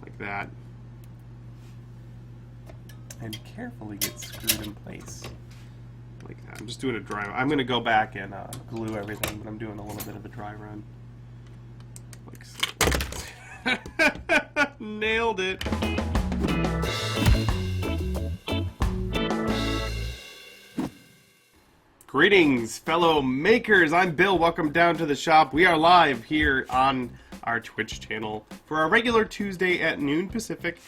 like that. And carefully get screwed in place. Like that. I'm just doing a dry run. I'm going to go back and glue everything, but I'm doing a little bit of a dry run. Like so. Nailed it. Greetings, fellow makers. I'm Bill. Welcome down to the shop. We are live here on our Twitch channel for our regular Tuesday at noon Pacific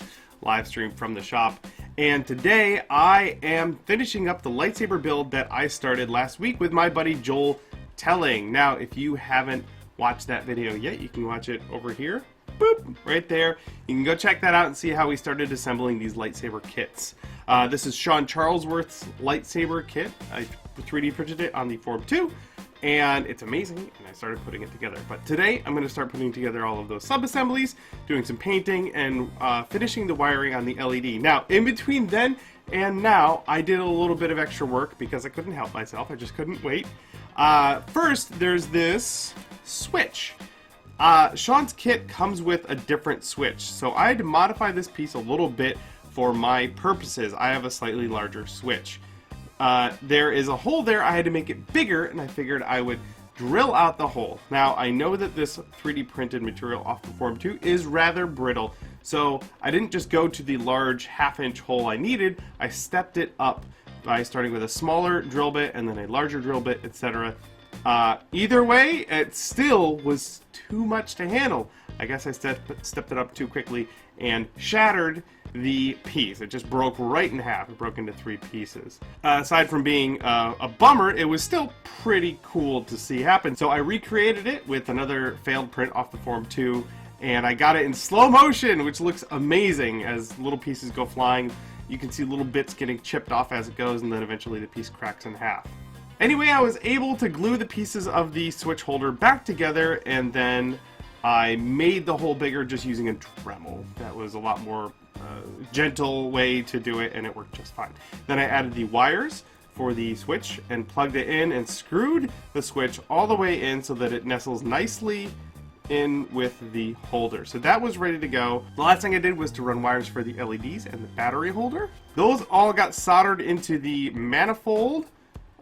live stream from the shop. And today I am finishing up the lightsaber build that I started last week with my buddy Joel Telling. Now, if you haven't watched that video yet, you can watch it over here. Boop, right there. You can go check that out and see how we started assembling these lightsaber kits. This is Sean Charlesworth's lightsaber kit. I 3D printed it on the Form 2, and it's amazing, and I started putting it together. But today, I'm going to start putting together all of those sub-assemblies, doing some painting, and finishing the wiring on the LED. Now, in between then and now, I did a little bit of extra work because I couldn't help myself. I just couldn't wait. First, there's this switch. Sean's kit comes with a different switch, so I had to modify this piece a little bit for my purposes. I have a slightly larger switch. There is a hole there. I had to make it bigger, and I figured I would drill out the hole. Now, I know that this 3D printed material off the Form 2 is rather brittle, so I didn't just go to the large half-inch hole I needed. I stepped it up by starting with a smaller drill bit and then a larger drill bit, etc. Either way, it still was too much to handle. I guess I stepped it up too quickly and shattered the piece. It just broke right in half. It broke into 3 pieces. Aside from being a bummer, it was still pretty cool to see happen. So I recreated it with another failed print off the Form 2, and I got it in slow motion, which looks amazing as little pieces go flying. You can see little bits getting chipped off as it goes, and then eventually the piece cracks in half. Anyway, I was able to glue the pieces of the switch holder back together, and then I made the hole bigger just using a Dremel. That was a lot more gentle way to do it, and it worked just fine. Then I added the wires for the switch and plugged it in and screwed the switch all the way in so that it nestles nicely in with the holder. So that was ready to go. The last thing I did was to run wires for the LEDs and the battery holder. Those all got soldered into the manifold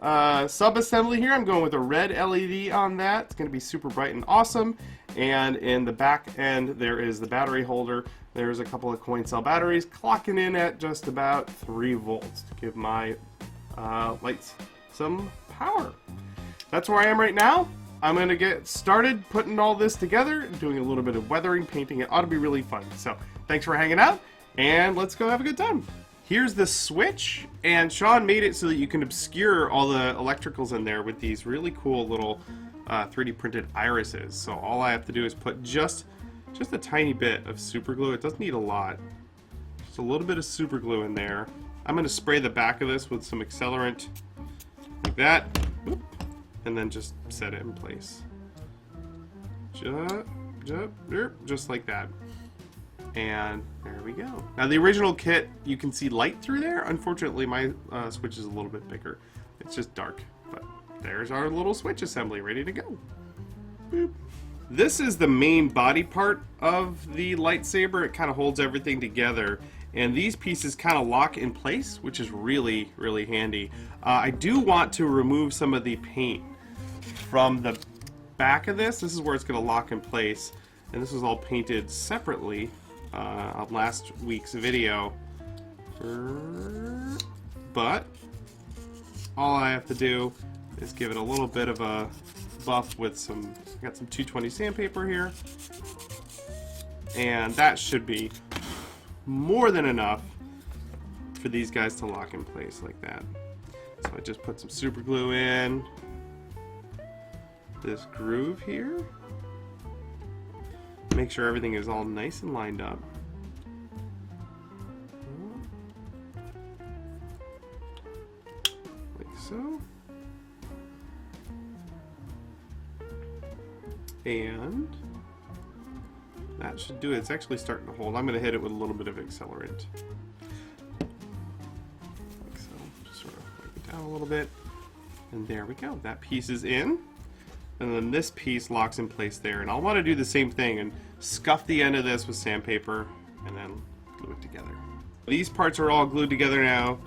sub-assembly here. I'm going with a red LED on that. It's going to be super bright and awesome. And in the back end, there is the battery holder. There's a couple of coin cell batteries clocking in at just about 3 volts to give my lights some power. That's where I am right now. I'm going to get started putting all this together, doing a little bit of weathering, painting. It ought to be really fun. So thanks for hanging out, and let's go have a good time. Here's the switch, and Sean made it so that you can obscure all the electricals in there with these really cool little 3D printed irises. So all I have to do is put just a tiny bit of super glue. It doesn't need a lot. Just a little bit of super glue in there. I'm going to spray the back of this with some accelerant like that, and then just set it in place. Just like that. And there we go. Now the original kit, you can see light through there. Unfortunately, my switch is a little bit bigger. It's just dark. But there's our little switch assembly ready to go. Boop. This is the main body part of the lightsaber. It kind of holds everything together. And these pieces kind of lock in place, which is really, really handy. I do want to remove some of the paint from the back of this. This is where it's going to lock in place. And this was all painted separately on last week's video. But all I have to do is give it a little bit of a buff with some, I got some 220 sandpaper here. And that should be more than enough for these guys to lock in place like that. So I just put some super glue in this groove here. Make sure everything is all nice and lined up. Like so. And that should do it. It's actually starting to hold. I'm going to hit it with a little bit of accelerant. Like so. Just sort of wipe it down a little bit. And there we go. That piece is in. And then this piece locks in place there. And I'll want to do the same thing and scuff the end of this with sandpaper and then glue it together. These parts are all glued together now.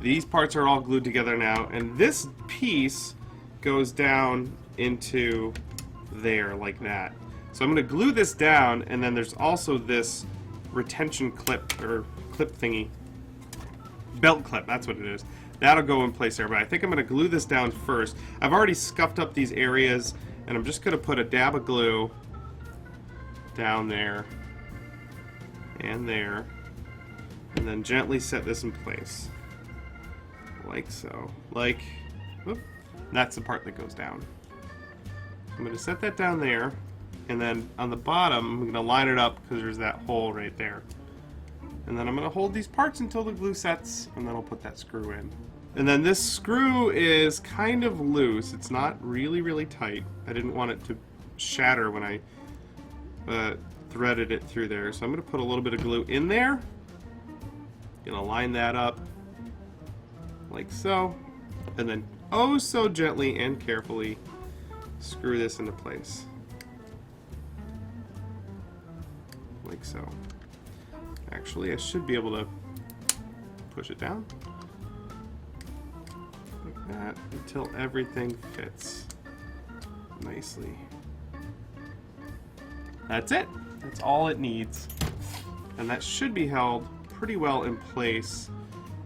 These parts are all glued together now, and this piece goes down into there like that. So I'm going to glue this down, and then there's also this retention clip, or clip thingy. Belt clip, that's what it is. That'll go in place there, but I think I'm going to glue this down first. I've already scuffed up these areas, and I'm just going to put a dab of glue down there, and there, and then gently set this in place. Like so. Like, whoop, that's the part that goes down. I'm going to set that down there, and then on the bottom, I'm going to line it up because there's that hole right there. And then I'm going to hold these parts until the glue sets, and then I'll put that screw in. And then this screw is kind of loose. It's not really, really tight. I didn't want it to shatter when I threaded it through there. So I'm going to put a little bit of glue in there. Going to line that up like so. And then oh so gently and carefully screw this into place. Like so. Actually, I should be able to push it down like that until everything fits nicely. That's it. That's all it needs. And that should be held pretty well in place.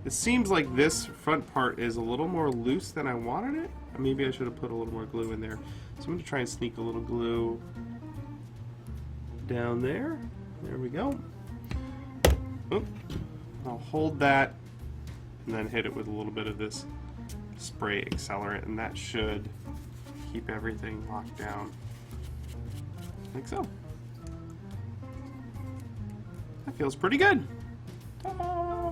It seems like this front part is a little more loose than I wanted it. Maybe I should have put a little more glue in there. So I'm going to try and sneak a little glue down there. There we go. Oop. I'll hold that and then hit it with a little bit of this spray accelerant, and that should keep everything locked down like so. That feels pretty good. Ta-da!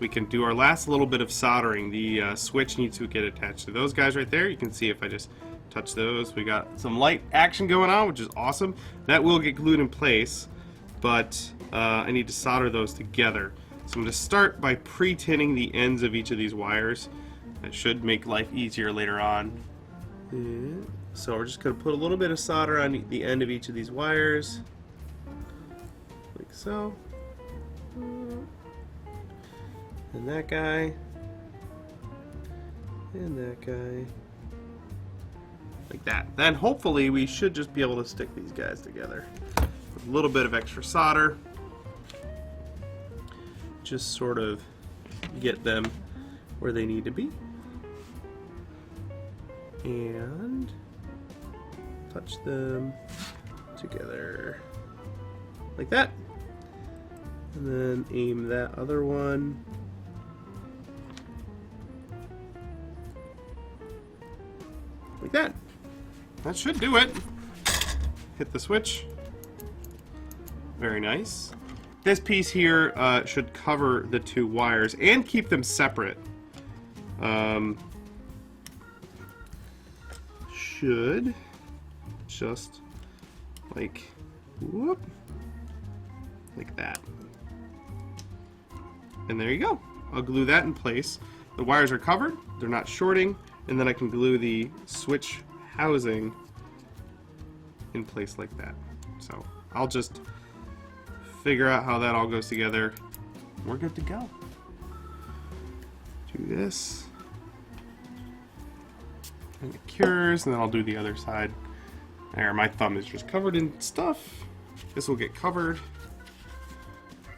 We can do our last little bit of soldering. The switch needs to get attached to those guys right there. You can see if I just touch those, we got some light action going on, which is awesome. That will get glued in place, but I need to solder those together. So I'm going to start by pre-tinning the ends of each of these wires. That should make life easier later on. So we're just going to put a little bit of solder on the end of each of these wires, like so. And that guy. And that guy. Like that. Then hopefully we should just be able to stick these guys together. A little bit of extra solder, just sort of get them where they need to be, and touch them together like that, and then aim that other one like that. That should do it. Hit the switch. Very nice. This piece here should cover the two wires and keep them separate. Should just like whoop, like that. And there you go. I'll glue that in place. The wires are covered, they're not shorting, and then I can glue the switch housing in place like that. So I'll just figure out how that all goes together. We're good to go. Do this, and it cures, and then I'll do the other side. There, my thumb is just covered in stuff. This will get covered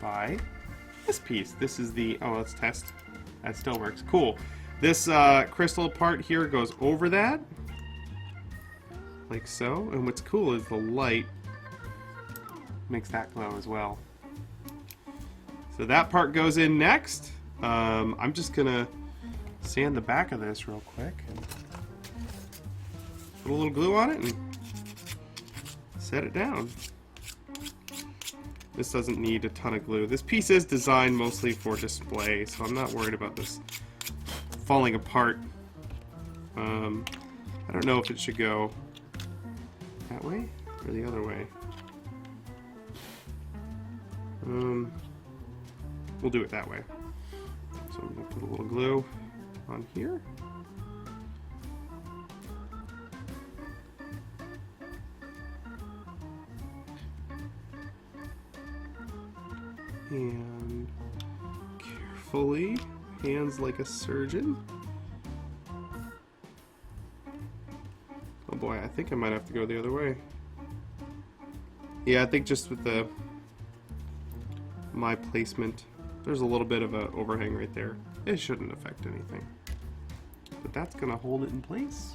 by this piece. This is the, oh, let's test. That still works. Cool. This crystal part here goes over that, like so. And what's cool is the light makes that glow as well. So that part goes in next. I'm just gonna sand the back of this real quick and put a little glue on it and set it down. This doesn't need a ton of glue. This piece is designed mostly for display, so I'm not worried about this falling apart. I don't know if it should go that way or the other way. We'll do it that way. So I'm going to put a little glue on here. And carefully, hands like a surgeon. Oh boy, I think I might have to go the other way. Yeah, I think just with my placement, there's a little bit of an overhang right there. It shouldn't affect anything. But that's gonna hold it in place.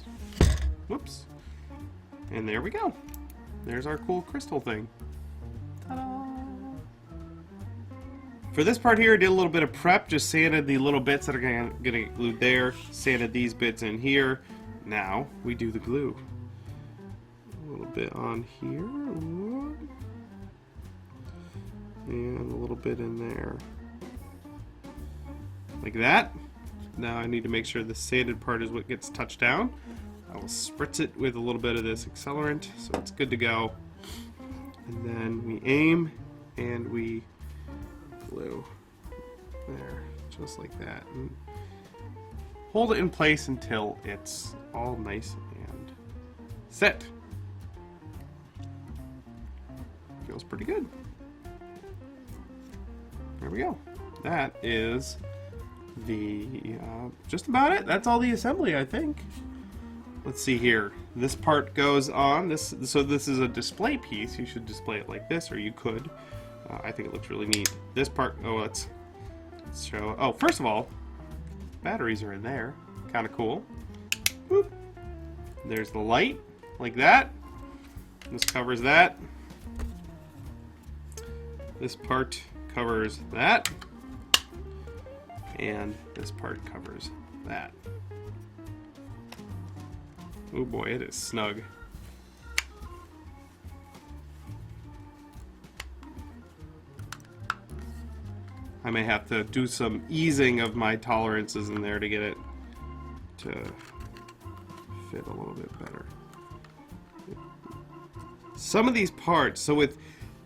Whoops. And there we go. There's our cool crystal thing. Ta-da! For this part here, I did a little bit of prep, just sanded the little bits that are gonna get glued there, sanded these bits in here. Now we do the glue. A little bit on here, and a little bit in there, like that. Now I need to make sure the sanded part is what gets touched down. I will spritz it with a little bit of this accelerant, so it's good to go. And then we aim and we glue there, just like that. And hold it in place until it's all nice and set. Feels pretty good. There we go. That is the just about it. That's all the assembly, I think. Let's see here. This part goes on. So this is a display piece. You should display it like this, or you could. I think it looks really neat. This part. Oh, let's show. Oh, first of all, batteries are in there. Kind of cool. Boop. There's the light, like that. This covers that. This part covers that. And this part covers that. Oh boy, it is snug. I may have to do some easing of my tolerances in there to get it to fit a little bit better. Some of these parts, so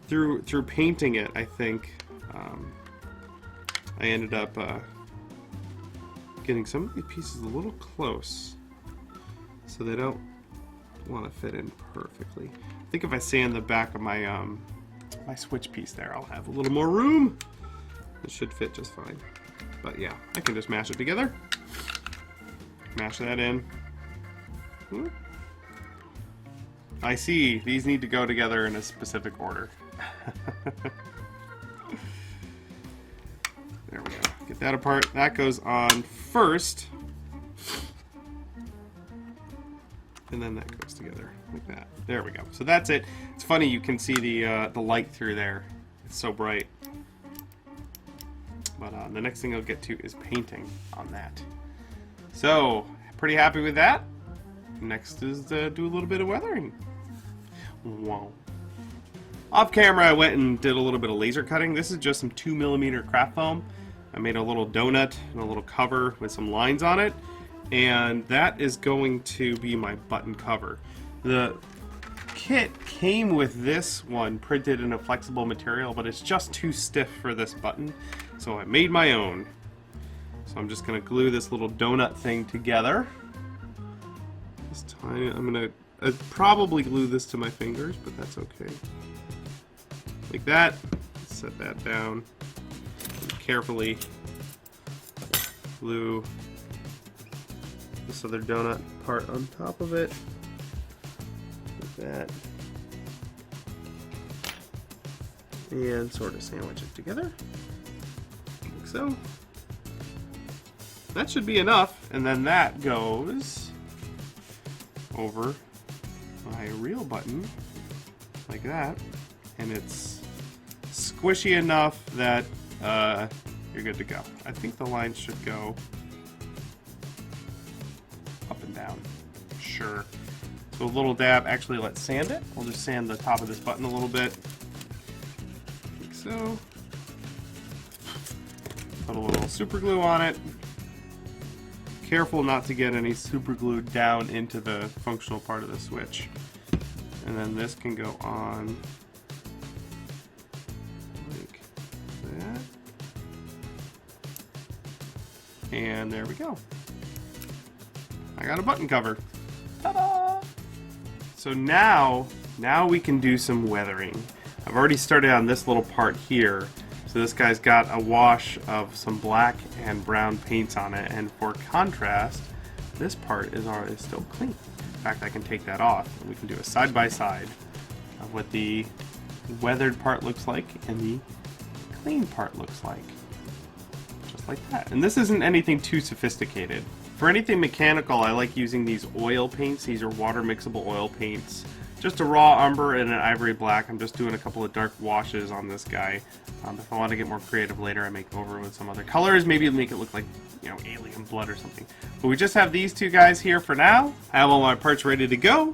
through painting it, I think I ended up getting some of these pieces a little close, so they don't want to fit in perfectly. I think if I sand the back of my my switch piece there, I'll have a little more room. It should fit just fine. But yeah, I can just mash it together. Mash that in. I see. These need to go together in a specific order. There we go. Get that apart. That goes on first. And then that goes together like that. There we go. So that's it. It's funny, you can see the light through there. It's so bright. But the next thing I'll get to is painting on that. So, pretty happy with that. Next is to do a little bit of weathering. Wow. Off camera, I went and did a little bit of laser cutting. This is just some 2mm craft foam. I made a little donut and a little cover with some lines on it. And that is going to be my button cover. The kit came with this one printed in a flexible material, but it's just too stiff for this button. So I made my own. So I'm just going to glue this little donut thing together. This time I'm going to probably glue this to my fingers, but that's okay. Like that. Set that down. And carefully glue this other donut part on top of it. Like that. And sort of sandwich it together. Like so. That should be enough, and then that goes over my real button, like that, and it's squishy enough that you're good to go. I think the lines should go up and down. Sure. So a little dab. Actually, let's sand it. We'll just sand the top of this button a little bit, like so. Put a little super glue on it. Careful not to get any super glue down into the functional part of the switch. And then this can go on like that. And there we go. I got a button cover. Ta-da! So now we can do some weathering. I've already started on this little part here. So So this guy's got a wash of some black and brown paints on it, and for contrast, this part is still clean. In fact, I can take that off, and we can do a side-by-side of what the weathered part looks like and the clean part looks like. Just like that. And this isn't anything too sophisticated. For anything mechanical, I like using these oil paints. These are water mixable oil paints. Just a raw umber and an ivory black. I'm just doing a couple of dark washes on this guy. If I want to get more creative later, I make over with some other colors. Maybe make it look like, you know, alien blood or something. But we just have these two guys here for now. I have all my parts ready to go.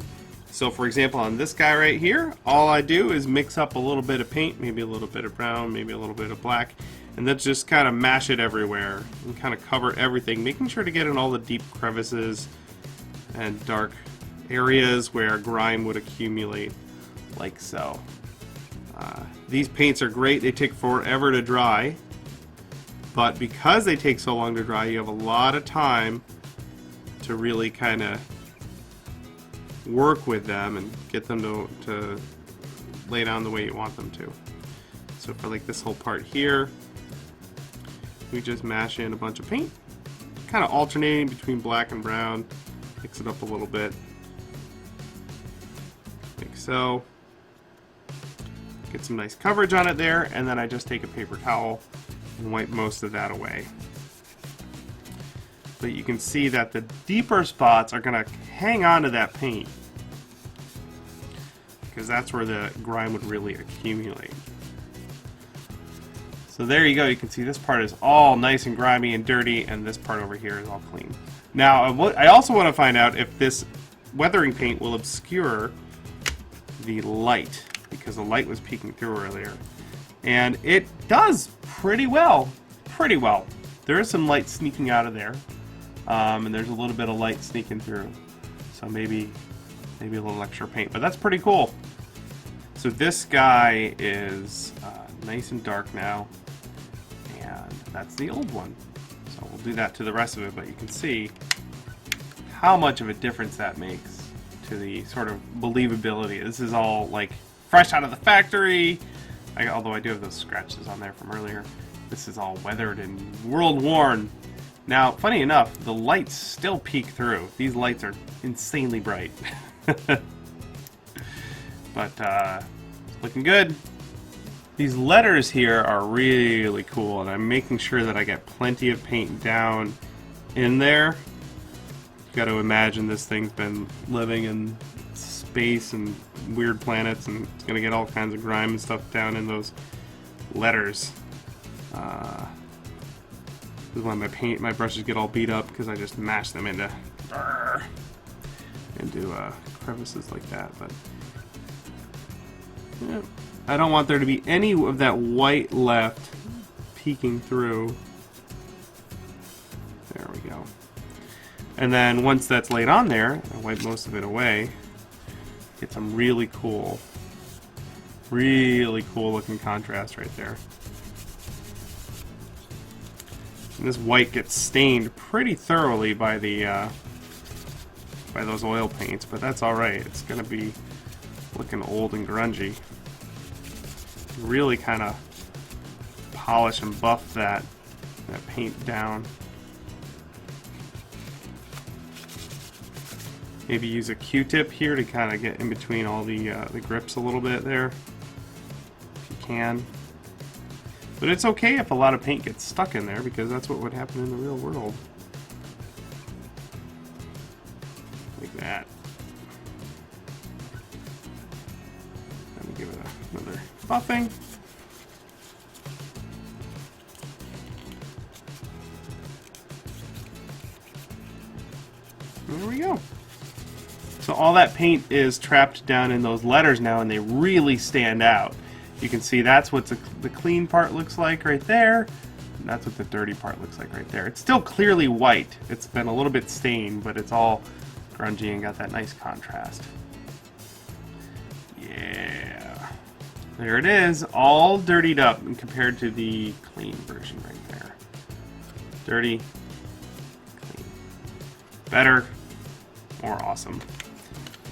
So for example, on this guy right here, all I do is mix up a little bit of paint, maybe a little bit of brown, maybe a little bit of black, and then just kind of mash it everywhere and kind of cover everything, making sure to get in all the deep crevices and dark areas where grime would accumulate, like so. These paints are great. They take forever to dry, but because they take so long to dry, you have a lot of time to really kind of work with them and get them to lay down the way you want them to. So for like this whole part here, we just mash in a bunch of paint, kind of alternating between black and brown, mix it up a little bit, like so. Get some nice coverage on it there, and then I just take a paper towel and wipe most of that away. But you can see that the deeper spots are going to hang on to that paint, because that's where the grime would really accumulate. So there you go. You can see this part is all nice and grimy and dirty, and this part over here is all clean. Now, I also want to find out if this weathering paint will obscure the light, because the light was peeking through earlier. And it does pretty well. Pretty well. There is some light sneaking out of there. And there's a little bit of light sneaking through. So maybe a little extra paint. But that's pretty cool. So this guy is nice and dark now. And that's the old one. So we'll do that to the rest of it. But you can see how much of a difference that makes to the sort of believability. This is all like fresh out of the factory, although I do have those scratches on there from earlier. This is all weathered and world worn. Now, funny enough, the lights still peek through. These lights are insanely bright. But looking good. These letters here are really cool, and I'm making sure that I get plenty of paint down in there. You got to imagine this thing's been living in space and weird planets, and it's gonna get all kinds of grime and stuff down in those letters. This is why my brushes get all beat up, because I just mash them into crevices like that. But yeah, I don't want there to be any of that white left peeking through. There we go. And then once that's laid on there, I wipe most of it away. Get some really cool looking contrast right there. And this white gets stained pretty thoroughly by the by those oil paints, but that's all right. It's gonna be looking old and grungy. Really kind of polish and buff that paint down. Maybe use a Q-tip here to kind of get in between all the grips a little bit there, if you can. But it's okay if a lot of paint gets stuck in there, because that's what would happen in the real world. Like that. Let me give it another buffing. There we go. So all that paint is trapped down in those letters now, and they really stand out. You can see that's what the clean part looks like right there, and that's what the dirty part looks like right there. It's still clearly white. It's been a little bit stained, but it's all grungy and got that nice contrast. Yeah. There it is, all dirtied up and compared to the clean version right there. Dirty, clean. Better, more awesome.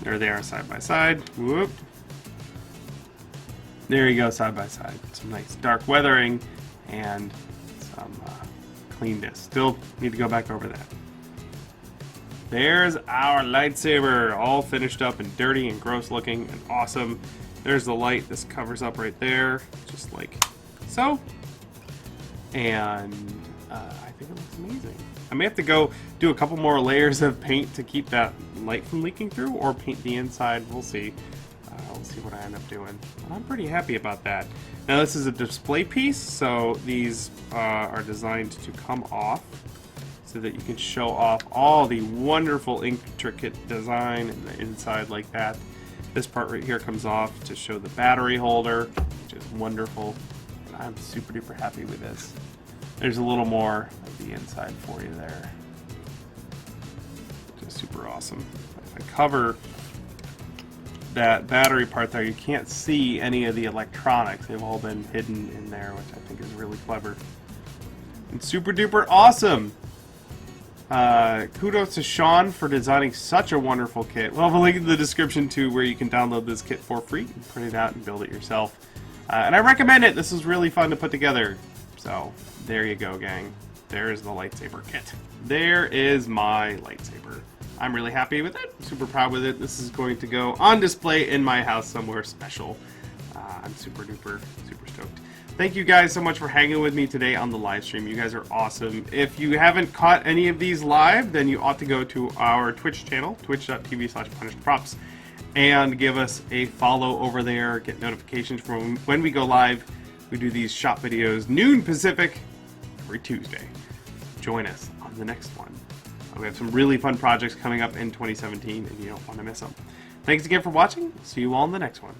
There they are side by side. Whoop. There you go, side by side. Some nice dark weathering and some cleanness. Still need to go back over that. There's our lightsaber, all finished up and dirty and gross looking and awesome. There's the light. This covers up right there, just like so. And I think it looks amazing. I may have to go do a couple more layers of paint to keep that light from leaking through, or paint the inside. We'll see. We'll see what I end up doing. But I'm pretty happy about that. Now this is a display piece, so these are designed to come off so that you can show off all the wonderful intricate design in the inside like that. This part right here comes off to show the battery holder, which is wonderful. And I'm super duper happy with this. There's a little more of the inside for you there, which is super awesome. If I cover that battery part there, you can't see any of the electronics. They've all been hidden in there, which I think is really clever and super duper awesome. Kudos to Sean for designing such a wonderful kit. We'll have a link in the description to where you can download this kit for free and print it out and build it yourself. And I recommend it. This is really fun to put together. So there you go, gang. There's the lightsaber kit. There is my lightsaber. I'm really happy with it. Super proud with it. This is going to go on display in my house somewhere special. I'm super duper, super stoked. Thank you guys so much for hanging with me today on the live stream. You guys are awesome. If you haven't caught any of these live, then you ought to go to our Twitch channel, twitch.tv/punishedprops, and give us a follow over there. Get notifications from when we go live. We do these shop videos noon Pacific every Tuesday. Join us on the next one. We have some really fun projects coming up in 2017, and you don't want to miss them. Thanks again for watching. See you all in the next one.